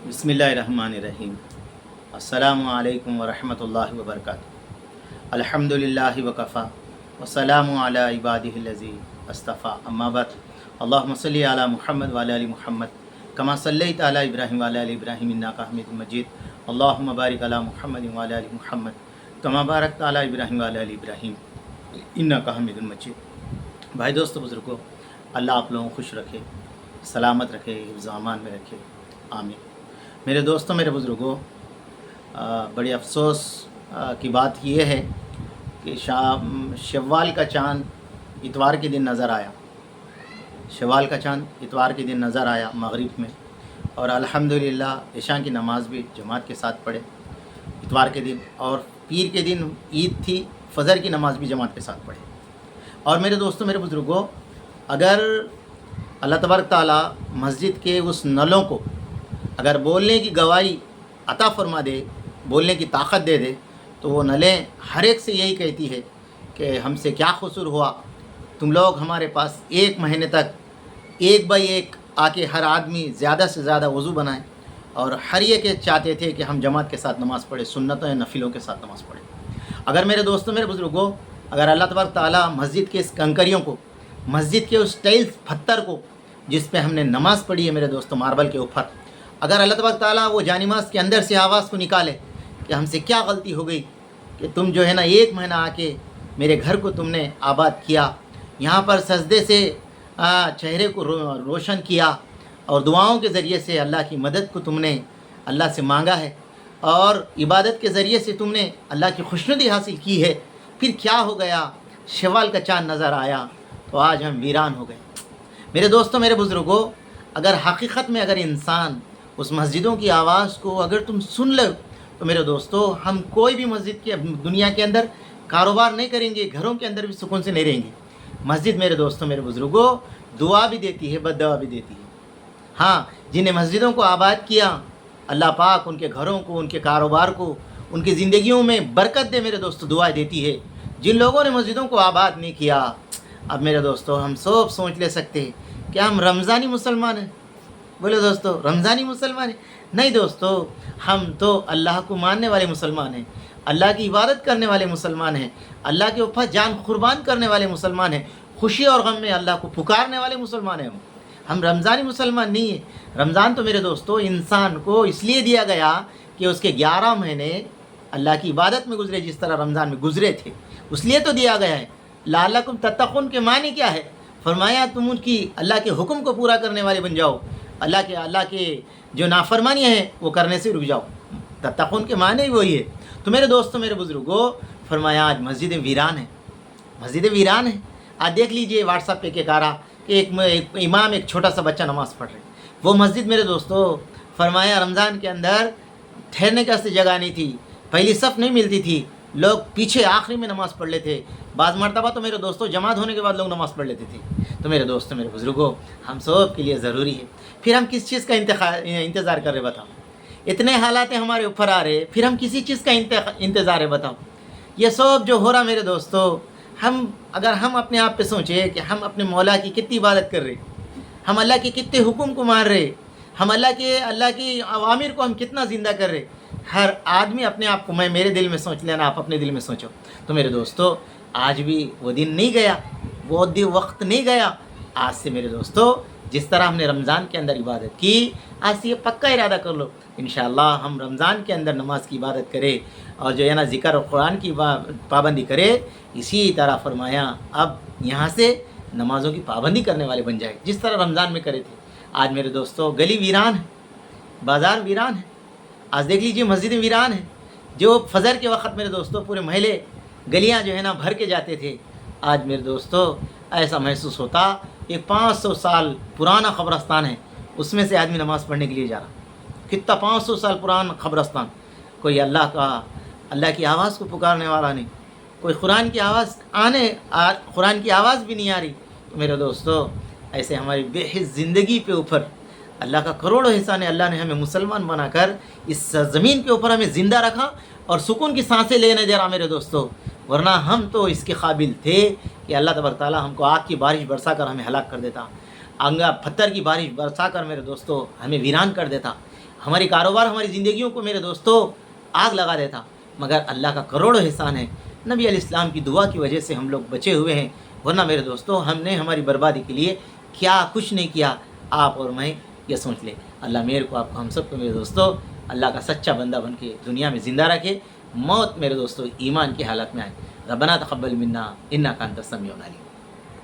बिस्मिल्लाहिर्रहमानिर्रहीम। अस्सलामु अलैकुम वरहमतुल्लाहि वबरकातुहू। अल्हम्दुलिल्लाहि वकफ़ा वस्सलामु अला इबादिहिल्लज़ी अस्तफ़ा अम्मा बाद। अल्लाहुम्मा सल्लि अला मुहम्मद व अला आलि मुहम्मद कमा सल्लैता अला इब्राहीम व अला आलि इब्राहीम इन्नका हमीदुम मजीद। अल्लाहुम्मा बारिक अला मुहम्मद व अला आलि मुहम्मद कमा बारकता अला इब्राहीम व अला आलि इब्राहीम इन्नका हमीदुम मजीद। भाई दोस्तों बुज़ुर्गों, अल्लाह आप लोगों को खुश रखे, सलामत रखे, हिफ्ज़ व अमान में रखे, आमीन। मेरे दोस्तों, मेरे बुज़ुर्गों, बड़ी अफसोस की बात यह है कि शव्वाल का चाँद इतवार के दिन नज़र आया। शव्वाल का चाँद इतवार के दिन नज़र आया मगरिब में, और अल्हम्दुलिल्लाह इशा की नमाज़ भी जमात के साथ पढ़े इतवार के दिन, और पीर के दिन ईद थी, फ़जर की नमाज़ भी जमात के साथ पढ़े। और मेरे दोस्तों, मेरे बुज़ुर्गों, अगर अल्लाह तबारक ताला मस्जिद के उस नलों को अगर बोलने की गवाही अता फरमा दे, बोलने की ताकत दे दे, तो वो नलें हर एक से यही कहती है कि हमसे क्या कसूर हुआ, तुम लोग हमारे पास एक महीने तक एक बाई एक आके हर आदमी ज़्यादा से ज़्यादा वज़ू बनाए, और हर एक चाहते थे कि हम जमात के साथ नमाज़ पढ़े, सुन्नतों या नफिलों के साथ नमाज़ पढ़े। अगर मेरे दोस्तों, मेरे बुज़ुर्गों, अगर अल्लाह तबारक ताला मस्जिद के इस कंकरियों को, मस्जिद के उस टाइल्स पत्थर को जिस पे हमने नमाज़ पढ़ी है मेरे दोस्तों, मार्बल के ऊपर, अगर अल्लाह तबारक ताला वो जानिमाज़ के अंदर से आवाज़ को निकाले कि हमसे क्या गलती हो गई कि तुम जो है ना एक महीना आके मेरे घर को तुमने आबाद किया, यहाँ पर सजदे से चेहरे को रोशन किया, और दुआओं के ज़रिए से अल्लाह की मदद को तुमने अल्लाह से मांगा है, और इबादत के ज़रिए से तुमने अल्लाह की खुशनुदी हासिल की है, फिर क्या हो गया, शव्वाल का चाँद नज़र आया तो आज हम वीरान हो गए। मेरे दोस्तों, मेरे बुज़ुर्गों, अगर हकीकत में अगर इंसान उस मस्जिदों की आवाज़ को अगर तुम सुन लो, तो मेरे दोस्तों, हम कोई भी मस्जिद की दुनिया के अंदर कारोबार नहीं करेंगे, घरों के अंदर भी सुकून से नहीं रहेंगे। मस्जिद मेरे दोस्तों, मेरे बुज़ुर्गों, दुआ भी देती है, बद्दुआ भी देती है। हाँ, जिन्हें मस्जिदों को आबाद किया, अल्लाह पाक उनके घरों को, उनके कारोबार को, उनकी ज़िंदगियों में बरकत दे मेरे दोस्तों, दुआ देती है। जिन लोगों ने मस्जिदों को आबाद नहीं किया, अब मेरे दोस्तों हम सब सोच ले सकते हैं कि हम रमज़ानी मुसलमान हैं। बोले दोस्तों, रमज़ानी मुसलमान हैं? नहीं दोस्तों, हम तो अल्लाह को मानने वाले मुसलमान हैं, अल्लाह की इबादत करने वाले मुसलमान हैं, अल्लाह के ऊपर जान कुर्बान करने वाले मुसलमान हैं, खुशी और गम में अल्लाह को पुकारने वाले मुसलमान हैं। हम रमज़ानी मुसलमान नहीं है। रमज़ान तो मेरे दोस्तों इंसान को इसलिए दिया गया कि उसके 11 महीने अल्लाह की इबादत में गुजरे, जिस तरह रमज़ान में गुजरे थे, उसलिए तो दिया गया है। लअल्लकुम तत्तक़ून के मानी क्या है? फरमाया तुम उनकी अल्लाह के हुक्म को पूरा करने वाले बन जाओ, अल्लाह के जो नाफरमानियाँ हैं वो करने से रुक जाओ। तत्तक़ून के माने ही वही है। तो मेरे दोस्तों, मेरे बुज़ुर्गों, फरमाया आज मस्जिदें वीरान हैं, मस्जिदें वीरान हैं। आज देख लीजिए व्हाट्सएप पे एक आ रहा कि एक इमाम, एक छोटा सा बच्चा नमाज़ पढ़ रहे। वो मस्जिद मेरे दोस्तों, फरमाया रमज़ान के अंदर ठहरने का जगह नहीं थी, पहली सफ़ नहीं मिलती थी, लोग पीछे आखिरी में नमाज़ पढ़ लेते। बाज़ मरतबा तो मेरे दोस्तों जमात होने के बाद लोग नमाज़ पढ़ लेते थे। तो मेरे दोस्तों, मेरे बुज़ुर्गों, हम सब के लिए ज़रूरी है। फिर हम किस चीज़ का इंतज़ार कर रहे बताओ? इतने हालात हमारे ऊपर आ रहे, फिर हम किसी चीज़ का इंतज़ार है बताओ? ये सब जो हो रहा मेरे दोस्तों, अगर हम अपने आप पे सोचें कि हम अपने मौला की कितनी इबादत कर रहे, हम अल्लाह के कितने हुक्म को मान रहे, हम अल्लाह की अवामिर को हम कितना ज़िंदा कर रहे। हर आदमी अपने आप को, मैं मेरे दिल में सोच लेना, आप अपने दिल में सोचो। तो मेरे दोस्तों, आज भी वो दिन नहीं गया, वो वक्त नहीं गया। आज से मेरे दोस्तों, जिस तरह हमने रमज़ान के अंदर इबादत की, आज से ये पक्का इरादा कर लो इंशाअल्लाह हम रमज़ान के अंदर नमाज की इबादत करें, और जो है ना ज़िक्र और कुरान की पाबंदी करें। इसी तरह फरमाया अब यहाँ से नमाज़ों की पाबंदी करने वाले बन जाए, जिस तरह रमज़ान में करे थे। आज मेरे दोस्तों गली वीरान है, बाज़ार वीरान है। आज देख लीजिए मस्जिदें वीरान हैं। जो फ़जर के वक़्त मेरे दोस्तों पूरे महल्ले गलियां जो है ना भर के जाते थे, आज मेरे दोस्तों ऐसा महसूस होता एक 500 साल पुराना क़ब्रस्तान है, उसमें से आदमी नमाज़ पढ़ने के लिए जा रहा। कितना 500 साल पुराना क़ब्रस्तान, कोई अल्लाह की आवाज़ को पुकारने वाला नहीं, कोई कुरान की आवाज़ भी नहीं आ रही। तो मेरे दोस्तों, ऐसे हमारी बेहिस ज़िंदगी पे ऊपर अल्लाह का करोड़ों एहसान है। अल्लाह ने हमें मुसलमान बनाकर इस ज़मीन के ऊपर हमें ज़िंदा रखा और सुकून की सांसें लेने दे रहा मेरे दोस्तों, वरना हम तो इसके काबिल थे कि अल्लाह तबारक ताला हमको आग की बारिश बरसा कर हमें हलाक कर देता, पत्थर की बारिश बरसा कर मेरे दोस्तों हमें वीरान कर देता। ہماری کاروبار ہماری زندگیوں کو میرے دوستو آگ لگا دیتا، مگر اللہ کا کروڑوں احسان ہے، نبی علیہ السلام کی دعا کی وجہ سے ہم لوگ بچے ہوئے ہیں، ورنہ میرے دوستو ہم نے ہماری بربادی کے لیے کیا کچھ نہیں کیا۔ آپ اور میں یہ سوچ لیں۔ اللہ میرے کو، آپ کو، ہم سب کو میرے دوستو اللہ کا سچا بندہ بن کے دنیا میں زندہ رکھے، موت میرے دوستو ایمان کی حالت میں آئے۔ ربنا تقبل منا انک انت السمیع العلیم۔